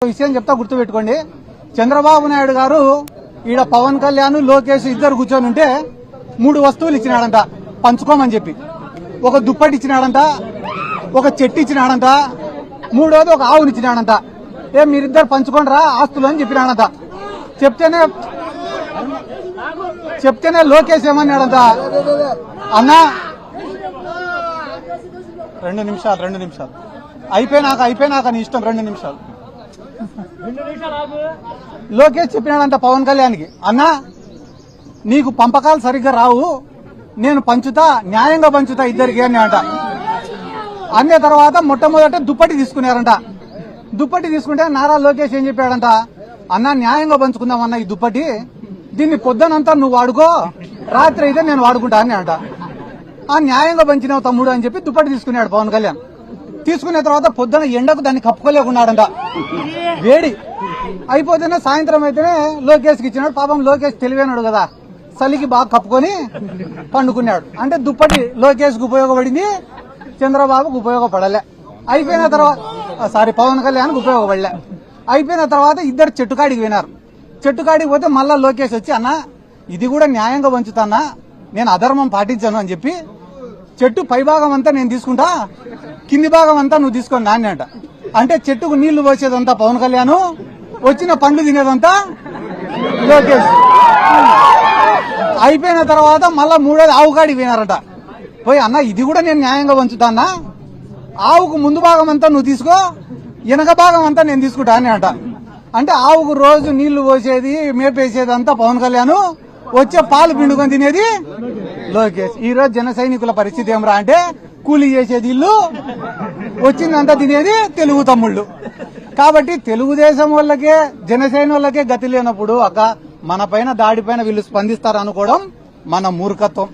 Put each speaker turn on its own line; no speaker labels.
విషయం చెప్తా గుర్తుపెట్టుకోండి. చంద్రబాబు నాయుడు గారు ఈడ పవన్ కళ్యాణ్ లోకేష్ ఇద్దరు కూర్చొని ఉంటే 3 వస్తువులు ఇచ్చినాడంట పంచుకోమని చెప్పి. ఒక దుప్పటి ఇచ్చినాడంట, ఒక చెట్టు ఇచ్చినాడంట, మూడోది ఒక ఆవుని ఇచ్చినాడంట. మీరిద్దరు పంచుకోండి రా ఆస్తులు అని చెప్పినాడంట. చెప్తేనే లోకేష్ ఏమన్నాడంట, అన్నా 2 నిమిషాలు అయిపోయినాక నీ ఇష్టం 2 నిమిషాలు. లోకేష్ చెప్పినాడంట పవన్ కళ్యాణ్కి, అన్నా నీకు పంపకాలు సరిగ్గా రావు, నేను పంచుతా, న్యాయంగా పంచుతా ఇద్దరికి అని అంట. అన్న తర్వాత మొట్టమొదట దుప్పటి తీసుకున్నారంట. దుప్పటి తీసుకుంటే నారా లోకేష్ ఏం చెప్పాడంట, అన్నా న్యాయంగా పంచుకుందామన్నా ఈ దుప్పటి, దీన్ని పొద్దునంతా నువ్వు వాడుకో, రాత్రి అయితే నేను వాడుకుంటా అని అంట. ఆ న్యాయంగా పంచినావు తమ్ముడు అని చెప్పి దుప్పటి తీసుకున్నాడు పవన్ కళ్యాణ్. తీసుకున్న తర్వాత పొద్దున ఎండకు దాన్ని కప్పుకోలేకున్నాడంట, వేడి అయిపోతేనే సాయంత్రం అయితేనే లోకేష్కి ఇచ్చినాడు. పాపం లోకేష్ తెలివైనాడు కదా, చలికి బాగా కప్పుకొని పండుకున్నాడు. అంటే దుప్పటి లోకేష్కి ఉపయోగపడింది, చంద్రబాబుకు ఉపయోగపడలే. అయిపోయిన తర్వాత పవన్ కళ్యాణ్కి ఉపయోగపడలే. అయిపోయిన తర్వాత ఇద్దరు చెట్టుకాడికి పోయినారు. చెట్టుకాడికి పోతే మళ్ళా లోకేష్ వచ్చి, అన్న ఇది కూడా న్యాయంగా పంచుతానా, నేను అధర్మం పాటించాను అని చెప్పి చెట్టు పై భాగం అంతా నేను తీసుకుంటా, కింది భాగం అంతా నువ్వు తీసుకోండి నాన్న అంట. అంటే చెట్టుకు నీళ్లు పోసేదంతా పవన్ కళ్యాణ్, వచ్చిన పండ్లు తినేదంతా లోకేష్. అయిపోయిన తర్వాత మళ్ళా మూడోది ఆవు కాడికి పోయినారట. పోయి, అన్న ఇది కూడా నేను న్యాయంగా పంచుతానా, ఆవుకు ముందు భాగం అంతా నువ్వు తీసుకో, వెనక భాగం అంతా నేను తీసుకుంటా అని అంట. అంటే ఆవుకు రోజు నీళ్లు పోసేది మేపేసేది అంతా పవన్ కళ్యాణ్, వచ్చే పాలు పిండుకొని తినేది లోకేష్. ఈ రోజు జన సైనికుల పరిస్థితి ఏమరా అంటే, కూలీ చేసేది ఇల్లు, వచ్చిందంతా తినేది తెలుగు తమ్ముళ్ళు. కాబట్టి తెలుగుదేశం వాళ్ళకే జనసేన వాళ్ళకే గతి లేనప్పుడు అక్క మన పైన దాడి పైన వీళ్ళు స్పందిస్తారు అనుకోవడం మన మూర్ఖత్వం.